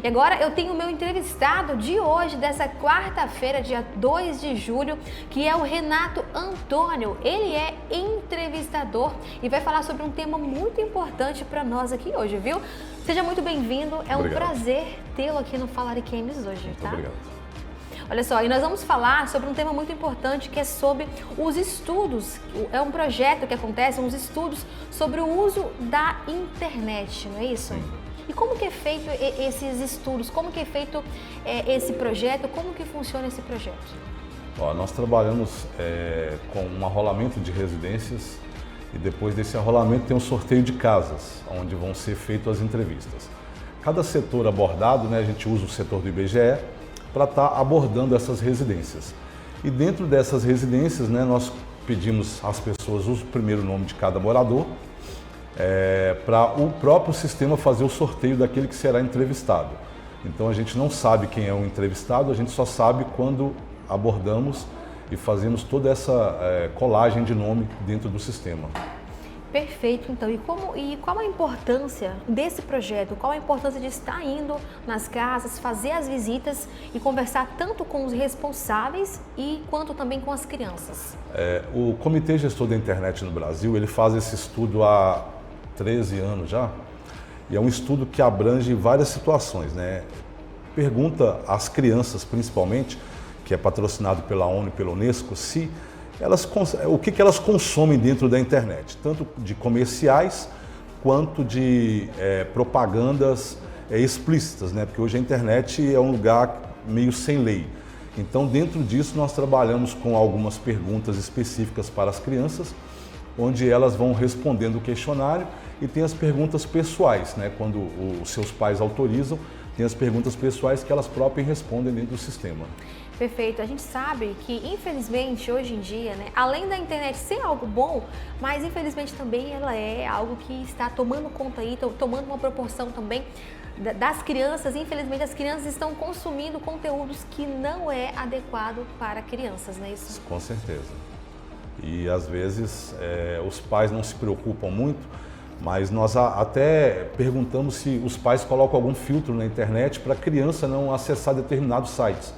E agora eu tenho o meu entrevistado de hoje, dessa quarta-feira, dia 2 de julho, que é o Renato Antônio. Ele é entrevistador e vai falar sobre um tema muito importante para nós aqui hoje, viu? Seja muito bem-vindo, é um prazer tê-lo aqui no Falariquemes hoje, tá? Muito obrigado. Olha só, e nós vamos falar sobre um tema muito importante que é sobre os estudos. É um projeto que acontece, uns estudos sobre o uso da internet, não é isso? Sim. E como que é feito esses estudos? Como que é feito esse projeto? Como que funciona esse projeto? Ó, nós trabalhamos com um arrolamento de residências e depois desse arrolamento tem um sorteio de casas, onde vão ser feitas as entrevistas. Cada setor abordado, né, a gente usa o setor do IBGE, para estar abordando essas residências. E dentro dessas residências, né, nós pedimos às pessoas o primeiro nome de cada morador, para o próprio sistema fazer o sorteio daquele que será entrevistado. Então a gente não sabe quem é o entrevistado, a gente só sabe quando abordamos e fazemos toda essa colagem de nome dentro do sistema. Perfeito, então. E qual a importância desse projeto? Qual a importância de estar indo nas casas, fazer as visitas e conversar tanto com os responsáveis quanto também com as crianças? O Comitê Gestor da Internet no Brasil, ele faz esse estudo há 13 anos já, e é um estudo que abrange várias situações, né? Pergunta às crianças, principalmente, que é patrocinado pela ONU e pela Unesco, o que elas consomem dentro da internet, tanto de comerciais quanto de propagandas explícitas, né? Porque hoje a internet é um lugar meio sem lei. Então, dentro disso, nós trabalhamos com algumas perguntas específicas para as crianças, onde elas vão respondendo o questionário, e tem as perguntas pessoais, né? Quando os seus pais autorizam, tem as perguntas pessoais que elas próprias respondem dentro do sistema. Perfeito. A gente sabe que, infelizmente, hoje em dia, né, além da internet ser algo bom, mas infelizmente também ela é algo que está tomando conta aí, tomando uma proporção também das crianças. Infelizmente, as crianças estão consumindo conteúdos que não é adequado para crianças, não é isso? Com certeza. E às vezes os pais não se preocupam muito, mas nós até perguntamos se os pais colocam algum filtro na internet para a criança não acessar determinados sites.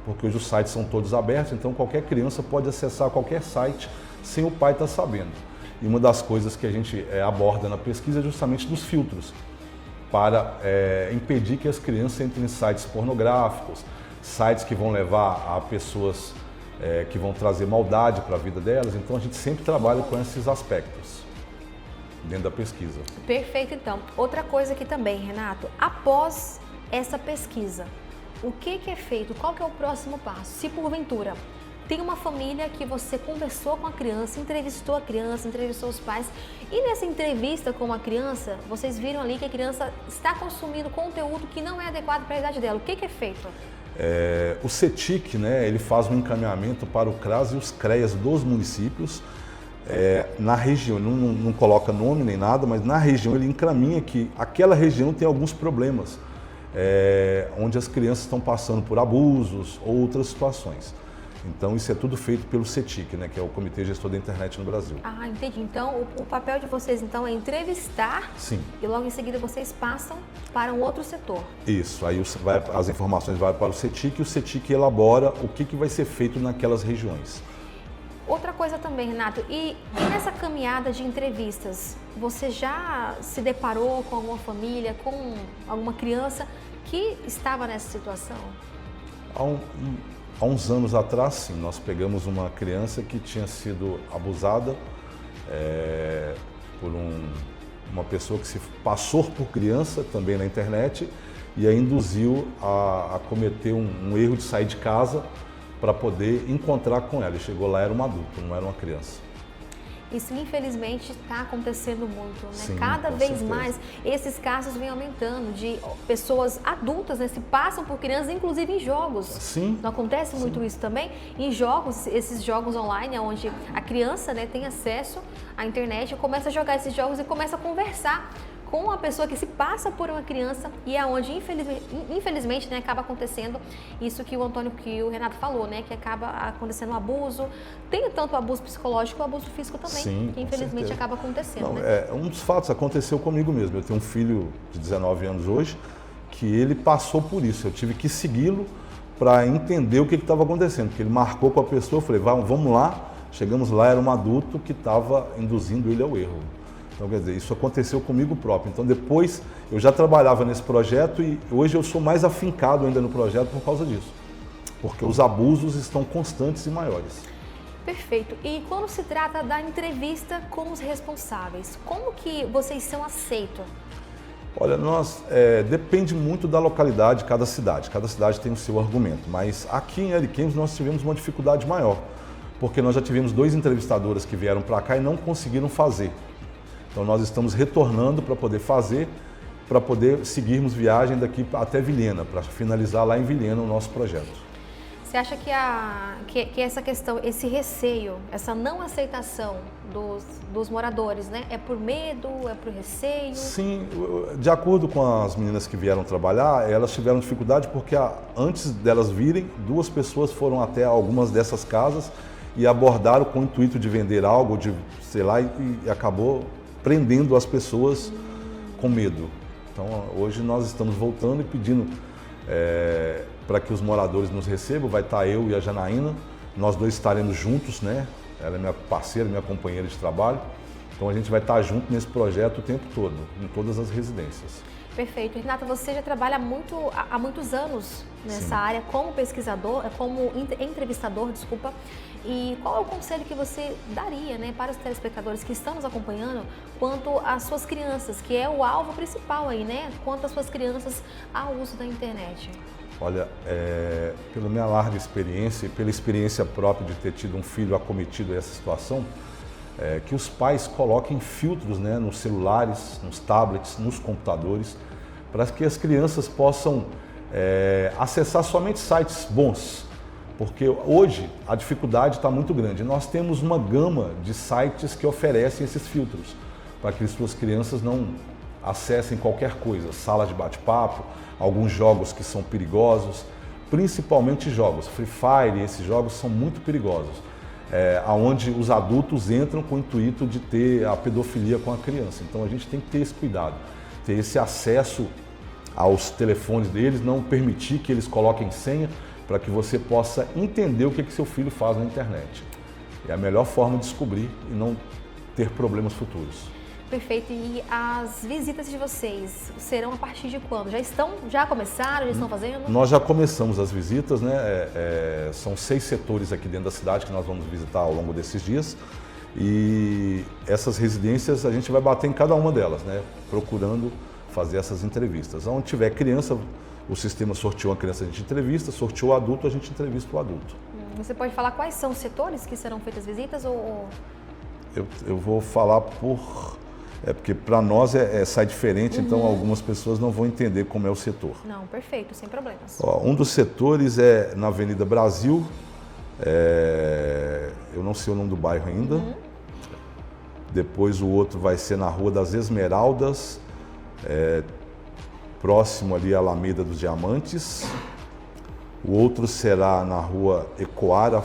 Porque hoje os sites são todos abertos, então qualquer criança pode acessar qualquer site sem o pai estar sabendo. E uma das coisas que a gente aborda na pesquisa é justamente dos filtros, para impedir que as crianças entrem em sites pornográficos, sites que vão levar a pessoas que vão trazer maldade para a vida delas. Então a gente sempre trabalha com esses aspectos dentro da pesquisa. Perfeito, então. Outra coisa aqui também, Renato, após essa pesquisa, o que é feito? Qual que é o próximo passo? Se porventura tem uma família que você conversou com a criança, entrevistou os pais, e nessa entrevista com a criança, vocês viram ali que a criança está consumindo conteúdo que não é adequado para a idade dela, o que é feito? O CETIC, né, ele faz um encaminhamento para o CRAS e os CREAS dos municípios, na região, não coloca nome nem nada, mas na região ele encaminha que aquela região tem alguns problemas, onde as crianças estão passando por abusos ou outras situações. Então isso é tudo feito pelo CETIC, né, que é o Comitê Gestor da Internet no Brasil. Ah, entendi. Então o papel de vocês então é entrevistar. Sim. E logo em seguida vocês passam para um outro setor. Isso, aí as informações vão para o CETIC e o CETIC elabora o que vai ser feito naquelas regiões. Outra coisa também, Renato, e nessa caminhada de entrevistas, você já se deparou com alguma família, com alguma criança que estava nessa situação? Há uns anos atrás, sim, nós pegamos uma criança que tinha sido abusada por uma pessoa que se passou por criança também na internet e a induziu a cometer um erro de sair de casa para poder encontrar com ela. E chegou lá, era um adulto, não era uma criança. Isso, infelizmente, está acontecendo muito, né? Sim, Cada com vez certeza. mais esses casos vêm aumentando de pessoas adultas, né, se passam por crianças, inclusive em jogos. Sim. Não acontece muito Sim. isso também? Em jogos, esses jogos online, onde a criança, né, tem acesso à internet, começa a jogar esses jogos e começa a conversar com a pessoa que se passa por uma criança, e é onde infelizmente, né, acaba acontecendo isso que o Renato falou, né, que acaba acontecendo um abuso. Tem tanto o abuso psicológico quanto o abuso físico também, Sim, que infelizmente certeza. acaba acontecendo. Não, né? um dos fatos aconteceu comigo mesmo. Eu tenho um filho de 19 anos hoje que ele passou por isso. Eu tive que segui-lo para entender o que estava acontecendo, porque ele marcou com a pessoa, eu falei, vamos lá. Chegamos lá, era um adulto que estava induzindo ele ao erro. Então, quer dizer, isso aconteceu comigo próprio. Então, depois, eu já trabalhava nesse projeto e hoje eu sou mais afincado ainda no projeto por causa disso. Porque os abusos estão constantes e maiores. Perfeito. E quando se trata da entrevista com os responsáveis, como que vocês são aceitos? Olha, depende muito da localidade, cada cidade tem o seu argumento. Mas aqui em Ariquemes nós tivemos uma dificuldade maior. Porque nós já tivemos 2 entrevistadoras que vieram para cá e não conseguiram fazer. Então nós estamos retornando para poder fazer, para poder seguirmos viagem daqui até Vilhena, para finalizar lá em Vilhena o nosso projeto. Você acha que essa questão, esse receio, essa não aceitação dos moradores, né? É por medo, é por receio? Sim, de acordo com as meninas que vieram trabalhar, elas tiveram dificuldade porque antes delas virem, 2 pessoas foram até algumas dessas casas e abordaram com o intuito de vender algo, de sei lá, e acabou prendendo as pessoas com medo. Então, hoje nós estamos voltando e pedindo para que os moradores nos recebam. Vai estar eu e a Janaína, nós 2 estaremos juntos, né? Ela é minha parceira, minha companheira de trabalho. Então, a gente vai estar junto nesse projeto o tempo todo, em todas as residências. Perfeito. Renata, você já trabalha há muitos anos nessa Sim. área como pesquisador, como entrevistador, desculpa. E qual é o conselho que você daria, né, para os telespectadores que estão nos acompanhando quanto às suas crianças, que é o alvo principal aí, né? Quanto às suas crianças ao uso da internet? Olha, pela minha larga experiência e pela experiência própria de ter tido um filho acometido a essa situação, que os pais coloquem filtros, né, nos celulares, nos tablets, nos computadores, para que as crianças possam acessar somente sites bons, porque hoje a dificuldade está muito grande. Nós temos uma gama de sites que oferecem esses filtros, para que as suas crianças não acessem qualquer coisa, salas de bate-papo, alguns jogos que são perigosos, principalmente jogos. Free Fire, esses jogos são muito perigosos. Onde os adultos entram com o intuito de ter a pedofilia com a criança. Então a gente tem que ter esse cuidado, ter esse acesso aos telefones deles, não permitir que eles coloquem senha, para que você possa entender o que seu filho faz na internet. É a melhor forma de descobrir e não ter problemas futuros. Perfeito. E as visitas de vocês serão a partir de quando? Já começaram, já estão fazendo? Nós já começamos as visitas, né? São 6 setores aqui dentro da cidade que nós vamos visitar ao longo desses dias. E essas residências a gente vai bater em cada uma delas, né? Procurando fazer essas entrevistas. Onde tiver criança, o sistema sorteou a criança, a gente entrevista, sorteou o adulto, a gente entrevista o adulto. Você pode falar quais são os setores que serão feitas visitas? Eu vou falar porque para nós sai diferente, então algumas pessoas não vão entender como é o setor. Não, perfeito, sem problemas. Um dos setores é na Avenida Brasil, eu não sei o nome do bairro ainda. Depois o outro vai ser na Rua das Esmeraldas, próximo ali à Alameda dos Diamantes. O outro será na Rua Ecoara,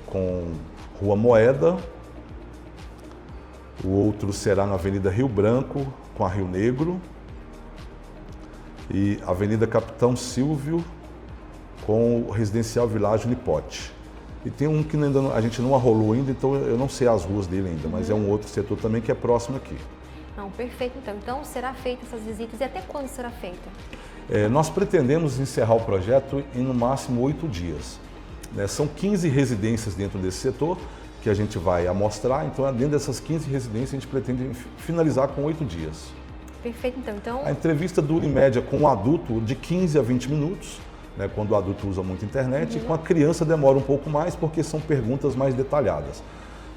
com Rua Moeda. O outro será na Avenida Rio Branco, com a Rio Negro. E Avenida Capitão Silvio, com o Residencial Világio Nipote. E tem um que ainda a gente não arrolou ainda, então eu não sei as ruas dele ainda, mas é um outro setor também que é próximo aqui. Não, perfeito então. Então será feita essas visitas e até quando será feita? Nós pretendemos encerrar o projeto em no máximo 8 dias. São 15 residências dentro desse setor que a gente vai amostrar, então dentro dessas 15 residências a gente pretende finalizar com 8 dias. Perfeito então. A entrevista dura em média com o adulto de 15 a 20 minutos, né, quando o adulto usa muito internet, e com a criança demora um pouco mais porque são perguntas mais detalhadas.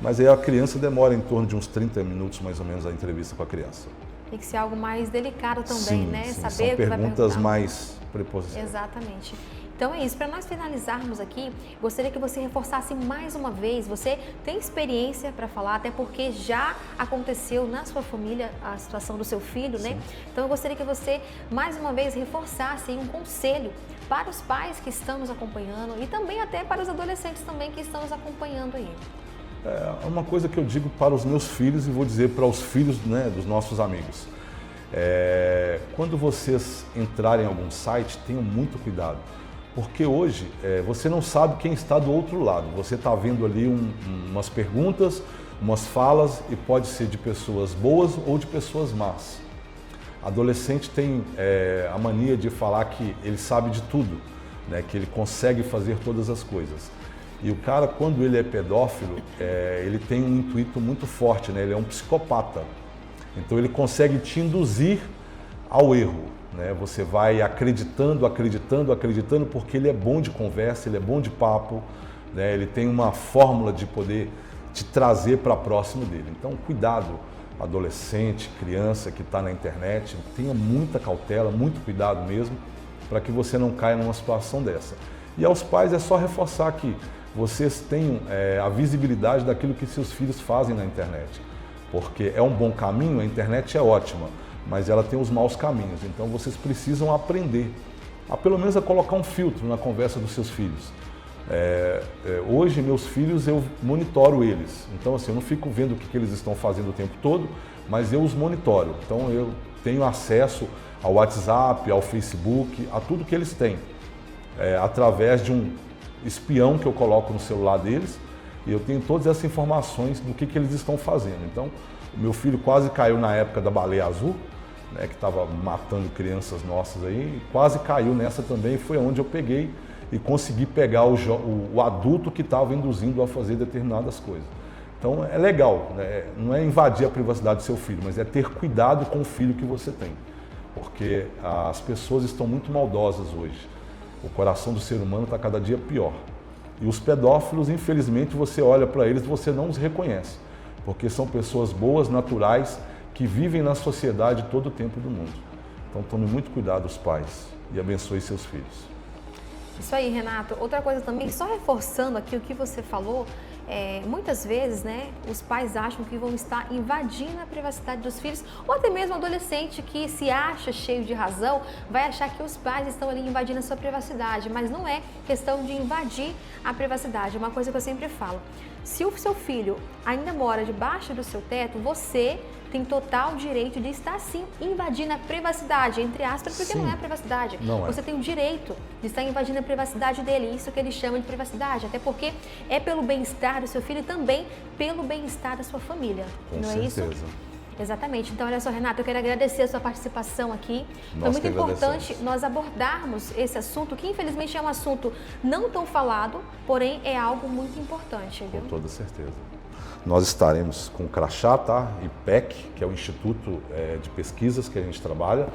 Mas aí a criança demora em torno de uns 30 minutos mais ou menos a entrevista com a criança. Tem que ser algo mais delicado também, sim, né? Sim, saber são o que vai perguntas perguntar. mais preposições. Exatamente. Então é isso, para nós finalizarmos aqui, gostaria que você reforçasse mais uma vez, você tem experiência para falar, até porque já aconteceu na sua família a situação do seu filho, né? Então eu gostaria que você mais uma vez reforçasse um conselho para os pais que estão nos acompanhando e também até para os adolescentes também que estão nos acompanhando aí. É uma coisa que eu digo para os meus filhos e vou dizer para os filhos, né, dos nossos amigos. Quando vocês entrarem em algum site, tenham muito cuidado, porque hoje você não sabe quem está do outro lado. Você está vendo ali umas perguntas, umas falas, e pode ser de pessoas boas ou de pessoas más. Adolescente tem a mania de falar que ele sabe de tudo, né, que ele consegue fazer todas as coisas. E o cara, quando ele é pedófilo, ele tem um intuito muito forte, né? Ele é um psicopata. Então ele consegue te induzir ao erro, né? Você vai acreditando, porque ele é bom de conversa, ele é bom de papo, né? Ele tem uma fórmula de poder te trazer para próximo dele. Então cuidado, adolescente, criança que está na internet, tenha muita cautela, muito cuidado mesmo, para que você não caia numa situação dessa. E aos pais é só reforçar que vocês tenham a visibilidade daquilo que seus filhos fazem na internet. Porque é um bom caminho, a internet é ótima, mas ela tem os maus caminhos. Então vocês precisam aprender a pelo menos a colocar um filtro na conversa dos seus filhos. Hoje meus filhos eu monitoro eles, então assim, eu não fico vendo o que eles estão fazendo o tempo todo, mas eu os monitoro. Então eu tenho acesso ao WhatsApp, ao Facebook, a tudo que eles têm, através de um espião que eu coloco no celular deles, e eu tenho todas essas informações do que eles estão fazendo. Então, o meu filho quase caiu na época da baleia azul, né, que estava matando crianças nossas aí, e quase caiu nessa também, e foi onde eu peguei e consegui pegar o adulto que estava induzindo a fazer determinadas coisas. Então, é legal, né? Não é invadir a privacidade do seu filho, mas é ter cuidado com o filho que você tem, porque as pessoas estão muito maldosas hoje. O coração do ser humano está cada dia pior. E os pedófilos, infelizmente, você olha para eles e você não os reconhece, porque são pessoas boas, naturais, que vivem na sociedade todo o tempo do mundo. Então tome muito cuidado, os pais, e abençoe seus filhos. Isso aí, Renato. Outra coisa também, só reforçando aqui o que você falou, muitas vezes, né, os pais acham que vão estar invadindo a privacidade dos filhos, ou até mesmo o adolescente que se acha cheio de razão, vai achar que os pais estão ali invadindo a sua privacidade, mas não é questão de invadir a privacidade. Uma coisa que eu sempre falo, se o seu filho ainda mora debaixo do seu teto, você tem total direito de estar sim invadindo a privacidade, entre aspas, porque Sim, não é privacidade. não é. Você tem o direito de estar invadindo a privacidade dele, isso que ele chama de privacidade, até porque é pelo bem-estar do seu filho e também pelo bem-estar da sua família. Com não certeza. é isso? Exatamente. Então, olha só, Renato, eu quero agradecer a sua participação aqui. Foi Nós muito que importante agradecemos. nós abordarmos esse assunto, que infelizmente é um assunto não tão falado, porém é algo muito importante, viu? Com toda certeza. Nós estaremos com o Crachá, tá? IPEC, que é o Instituto de Pesquisas que a gente trabalha.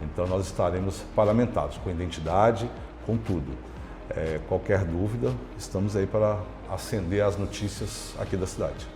Então nós estaremos paramentados, com identidade, com tudo. Qualquer dúvida, estamos aí para acender as notícias aqui da cidade.